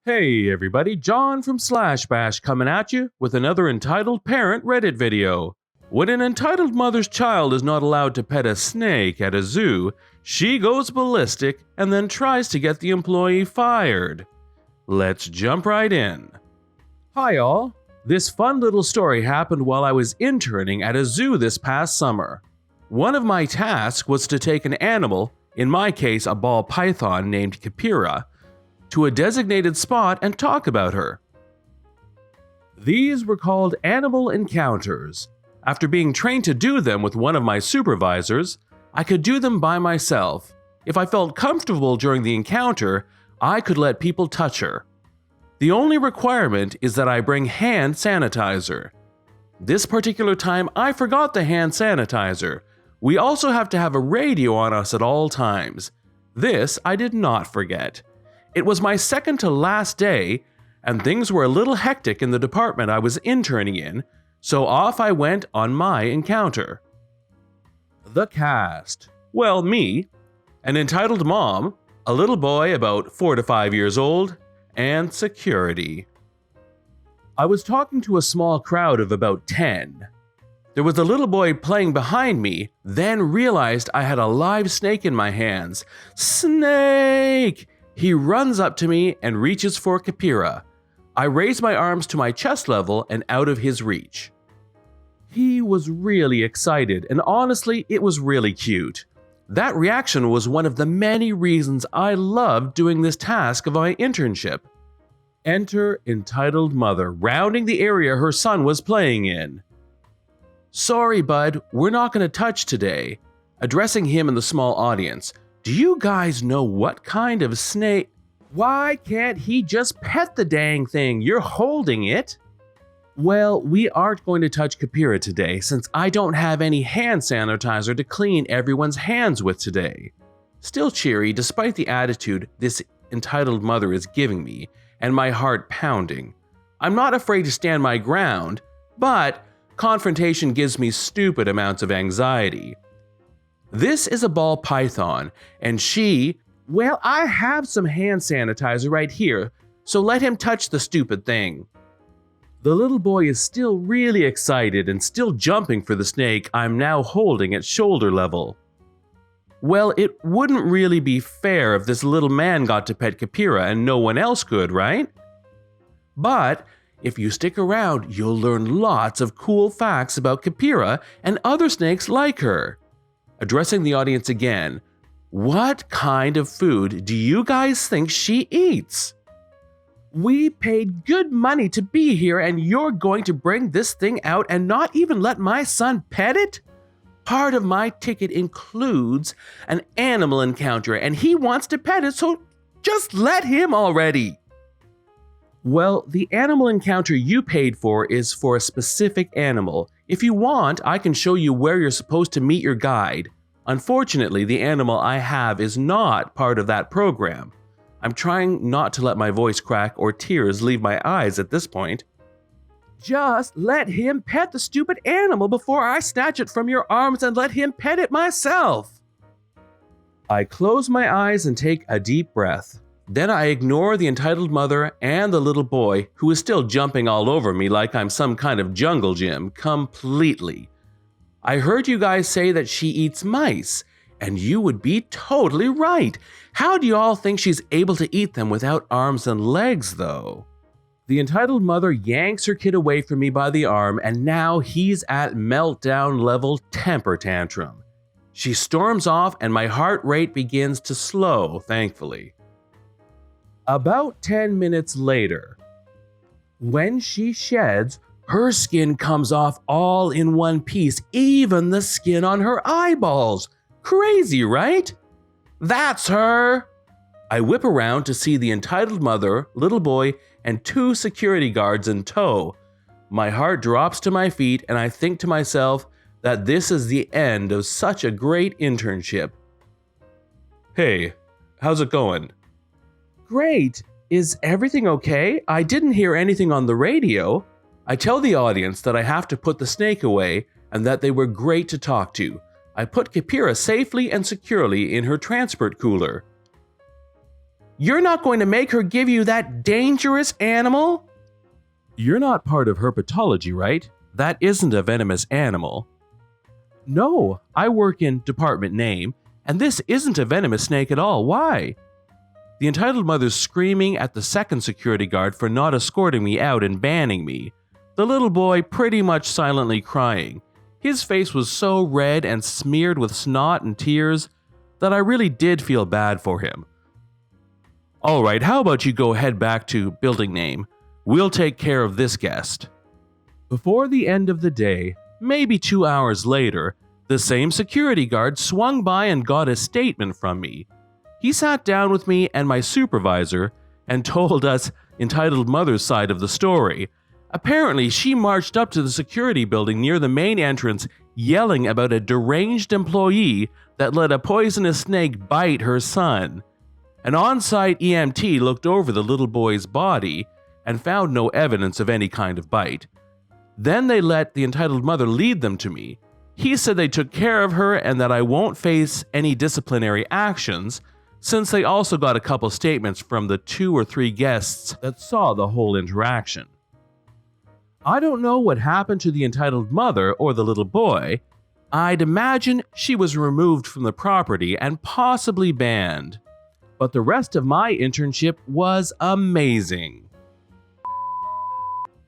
Hey everybody, John from Slash Bash coming at you with another entitled parent Reddit video. When an entitled mother's child is not allowed to pet a snake at a zoo, she goes ballistic and then tries to get the employee fired. Let's jump right in. Hi all, this fun little story happened while I was interning at a zoo this past summer. One of my tasks was to take an animal, in my case a ball python named Kapira, to a designated spot and talk about her. These were called animal encounters. After being trained to do them with one of my supervisors, I could do them by myself. If I felt comfortable during the encounter, I could let people touch her. The only requirement is that I bring hand sanitizer. This particular time, I forgot the hand sanitizer. We also have to have a radio on us at all times. This I did not forget. It was my second to last day, and things were a little hectic in the department I was interning in, so off I went on my encounter. The cast. Well, me, an entitled mom, a little boy about 4 to 5 years old, and security. I was talking to a small crowd of about 10. There was a little boy playing behind me, then realized I had a live snake in my hands. Snake! He runs up to me and reaches for Kapira. I raise my arms to my chest level and out of his reach. He was really excited, and honestly, it was really cute. That reaction was one of the many reasons I loved doing this task of my internship. Enter entitled mother, rounding the area her son was playing in. Sorry, bud, we're not going to touch today. Addressing him in the small audience. Do you guys know what kind of snake? Why can't he just pet the dang thing? You're holding it. Well, we aren't going to touch Kapira today since I don't have any hand sanitizer to clean everyone's hands with today. Still cheery despite the attitude this entitled mother is giving me and my heart pounding. I'm not afraid to stand my ground, but confrontation gives me stupid amounts of anxiety. This is a ball python, and well, I have some hand sanitizer right here, so let him touch the stupid thing. The little boy is still really excited and still jumping for the snake I'm now holding at shoulder level. Well, it wouldn't really be fair if this little man got to pet Kapira and no one else could, right? But if you stick around, you'll learn lots of cool facts about Kapira and other snakes like her. Addressing the audience again, what kind of food do you guys think she eats? We paid good money to be here and you're going to bring this thing out and not even let my son pet it? Part of my ticket includes an animal encounter and he wants to pet it, so just let him already. Well, the animal encounter you paid for is for a specific animal. If you want, I can show you where you're supposed to meet your guide. Unfortunately, the animal I have is not part of that program. I'm trying not to let my voice crack or tears leave my eyes at this point. Just let him pet the stupid animal before I snatch it from your arms and let him pet it myself. I close my eyes and take a deep breath. Then I ignore the entitled mother and the little boy, who is still jumping all over me like I'm some kind of jungle gym, completely. I heard you guys say that she eats mice, and you would be totally right. How do you all think she's able to eat them without arms and legs, though? The entitled mother yanks her kid away from me by the arm, and now he's at meltdown level temper tantrum. She storms off, and my heart rate begins to slow, thankfully. About 10 minutes later, when she sheds, her skin comes off all in one piece, even the skin on her eyeballs. Crazy, right? That's her! I whip around to see the entitled mother, little boy, and 2 security guards in tow. My heart drops to my feet, and I think to myself that this is the end of such a great internship. Hey, how's it going? Great. Is everything okay? I didn't hear anything on the radio. I tell the audience that I have to put the snake away and that they were great to talk to. I put Kapira safely and securely in her transport cooler. You're not going to make her give you that dangerous animal? You're not part of herpetology, right? That isn't a venomous animal. No, I work in department name, and this isn't a venomous snake at all. Why? The entitled mother's screaming at the second security guard for not escorting me out and banning me. The little boy pretty much silently crying. His face was so red and smeared with snot and tears that I really did feel bad for him. Alright, how about you go head back to building name? We'll take care of this guest. Before the end of the day, maybe 2 hours later, the same security guard swung by and got a statement from me. He sat down with me and my supervisor and told us entitled mother's side of the story. Apparently, she marched up to the security building near the main entrance yelling about a deranged employee that let a poisonous snake bite her son. An on-site EMT looked over the little boy's body and found no evidence of any kind of bite. Then they let the entitled mother lead them to me. He said they took care of her and that I won't face any disciplinary actions, since they also got a couple statements from the 2 or 3 guests that saw the whole interaction. I don't know what happened to the entitled mother or the little boy. I'd imagine she was removed from the property and possibly banned. But the rest of my internship was amazing.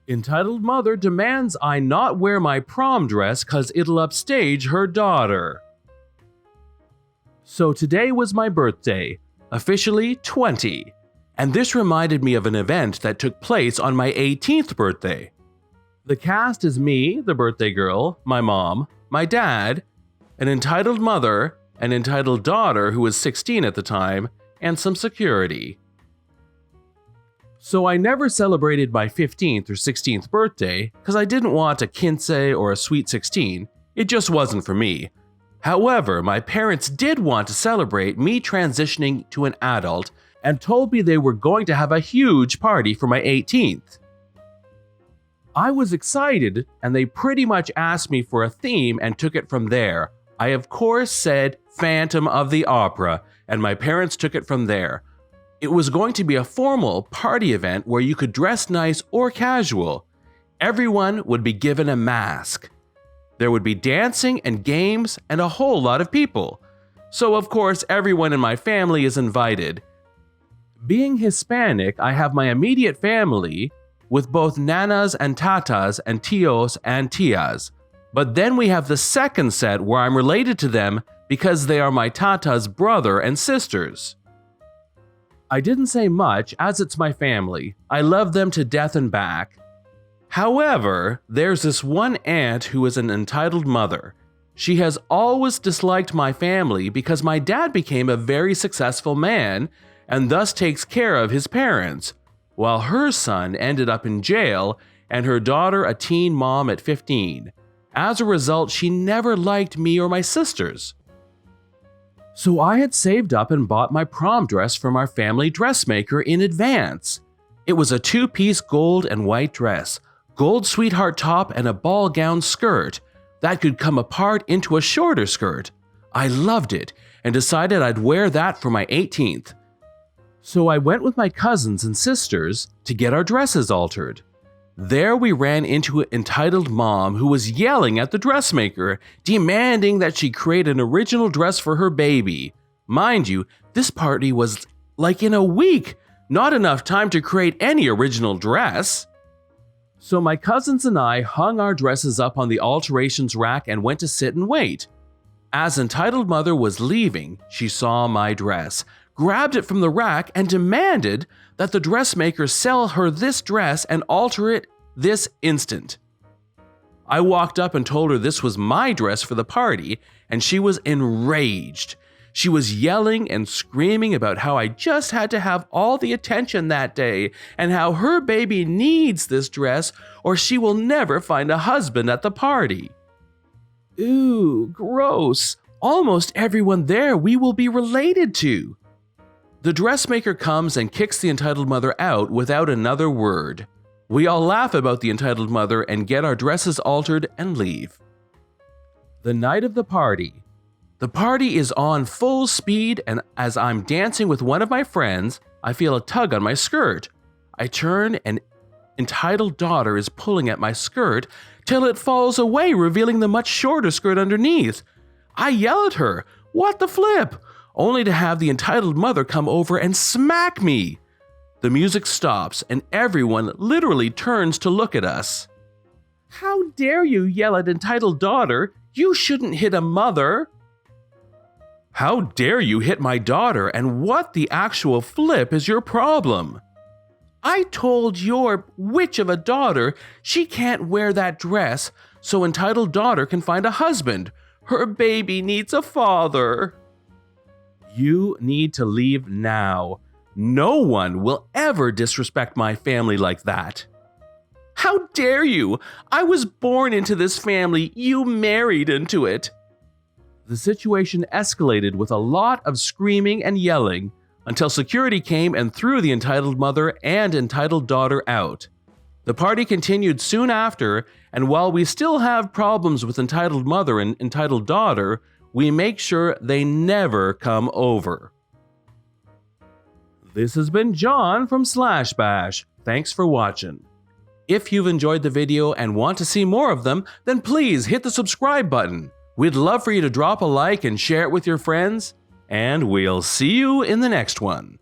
Entitled mother demands I not wear my prom dress cause it'll upstage her daughter. So today was my birthday, officially 20, and this reminded me of an event that took place on my 18th birthday. The cast is me, the birthday girl, my mom, my dad, an entitled mother, an entitled daughter who was 16 at the time, and some security. So I never celebrated my 15th or 16th birthday because I didn't want a quince or a sweet 16. It just wasn't for me. However, my parents did want to celebrate me transitioning to an adult and told me they were going to have a huge party for my 18th. I was excited and they pretty much asked me for a theme and took it from there. I of course said Phantom of the Opera and my parents took it from there. It was going to be a formal party event where you could dress nice or casual. Everyone would be given a mask. There would be dancing and games and a whole lot of people. So of course everyone in my family is invited. Being Hispanic, I have my immediate family with both nanas and tatas and tios and tias. But then we have the second set where I'm related to them because they are my tata's brother and sisters. I didn't say much as it's my family. I love them to death and back. However, there's this one aunt who is an entitled mother. She has always disliked my family because my dad became a very successful man and thus takes care of his parents, while her son ended up in jail and her daughter a teen mom at 15. As a result, she never liked me or my sisters. So I had saved up and bought my prom dress from our family dressmaker in advance. It was a 2-piece gold and white dress, gold sweetheart top and a ball gown skirt that could come apart into a shorter skirt. I loved it and decided I'd wear that for my 18th. So I went with my cousins and sisters to get our dresses altered. There we ran into an entitled mom who was yelling at the dressmaker, demanding that she create an original dress for her baby. Mind you, this party was like in a week, not enough time to create any original dress. So my cousins and I hung our dresses up on the alterations rack and went to sit and wait. As entitled mother was leaving, she saw my dress, grabbed it from the rack and demanded that the dressmaker sell her this dress and alter it this instant. I walked up and told her this was my dress for the party, and she was enraged. She was yelling and screaming about how I just had to have all the attention that day and how her baby needs this dress or she will never find a husband at the party. Ooh, gross. Almost everyone there we will be related to. The dressmaker comes and kicks the entitled mother out without another word. We all laugh about the entitled mother and get our dresses altered and leave. The night of the party. The party is on full speed, and as I'm dancing with one of my friends, I feel a tug on my skirt. I turn and entitled daughter is pulling at my skirt till it falls away, revealing the much shorter skirt underneath. I yell at her, "What the flip?" only to have the entitled mother come over and smack me. The music stops and everyone literally turns to look at us. "How dare you yell at entitled daughter? You shouldn't hit a mother." "How dare you hit my daughter, and what the actual flip is your problem?" "I told your witch of a daughter she can't wear that dress so entitled daughter can find a husband. Her baby needs a father." You need to leave now. No one will ever disrespect my family like that. "How dare you? I was born into this family. You married into it." The situation escalated with a lot of screaming and yelling until security came and threw the entitled mother and entitled daughter out. The party continued soon after, and while we still have problems with entitled mother and entitled daughter, we make sure they never come over. This has been John from Slash Bash. Thanks for watching. If you've enjoyed the video and want to see more of them, then please hit the subscribe button. We'd love for you to drop a like and share it with your friends, and we'll see you in the next one.